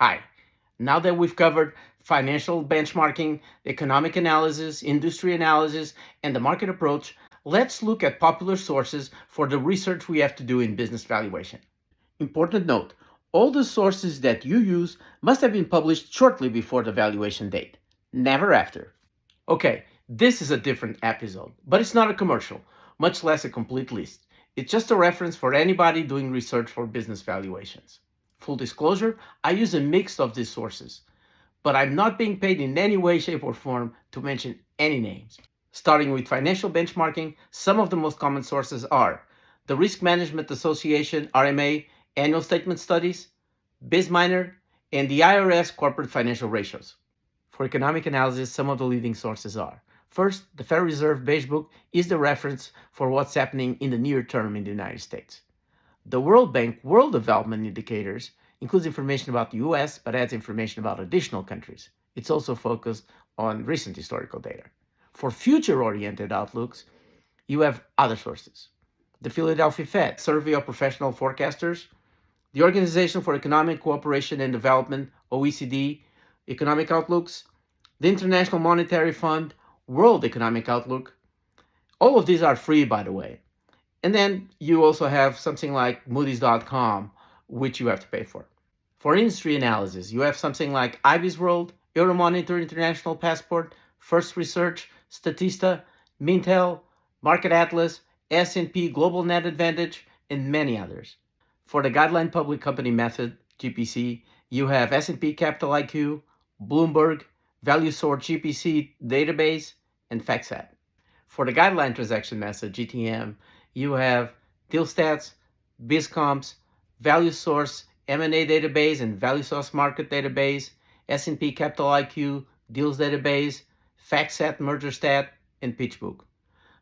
Hi. Now that we've covered financial benchmarking, economic analysis, industry analysis, and the market approach, let's look at popular sources for the research we have to do in business valuation. Important note, all the sources that you use must have been published shortly before the valuation date, never after. Okay, this is a different episode, but it's not a commercial, much less a complete list. It's just a reference for anybody doing research for business valuations. Full disclosure, I use a mix of these sources, but I'm not being paid in any way, shape, or form to mention any names. Starting with financial benchmarking, some of the most common sources are the Risk Management Association RMA annual statement studies, BizMiner, and the IRS corporate financial ratios. For economic analysis, some of the leading sources are first, the Federal Reserve Beige Book is the reference for what's happening in the near term in the United States. The World Bank World Development Indicators includes information about the US but adds information about additional countries. It's also focused on recent historical data. For future-oriented outlooks, you have other sources. The Philadelphia Fed Survey of Professional Forecasters, the Organization for Economic Cooperation and Development, OECD, Economic Outlooks, the International Monetary Fund, World Economic Outlook. All of these are free, by the way. And then you also have something like Moody's.com, which you have to pay for. For industry analysis, you have something like IBIS World, Euromonitor International Passport, First Research, Statista, Mintel, Market Atlas, S&P Global Net Advantage, and many others. For the Guideline Public Company Method, GPC, you have S&P Capital IQ, Bloomberg, ValueSort GPC database, and FactSet. For the Guideline Transaction Method, GTM, you have DealStats, BizComps, ValueSource M&A database and ValueSource Market database, S&P Capital IQ, Deals database, FactSet, MergerStat, and PitchBook.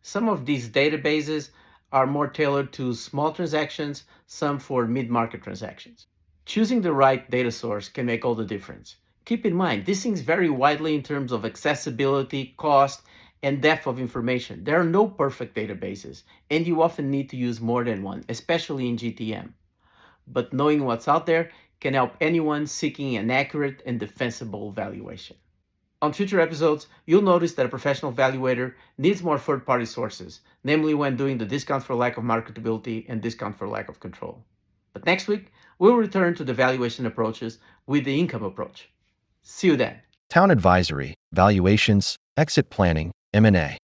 Some of these databases are more tailored to small transactions, some for mid-market transactions. Choosing the right data source can make all the difference. Keep in mind, these things vary widely in terms of accessibility, cost, and depth of information. There are no perfect databases, and you often need to use more than one, especially in GTM. But knowing what's out there can help anyone seeking an accurate and defensible valuation. On future episodes, you'll notice that a professional valuator needs more third-party sources, namely when doing the discount for lack of marketability and discount for lack of control. But next week, we'll return to the valuation approaches with the income approach. See you then. Town advisory, valuations, exit planning, M&A.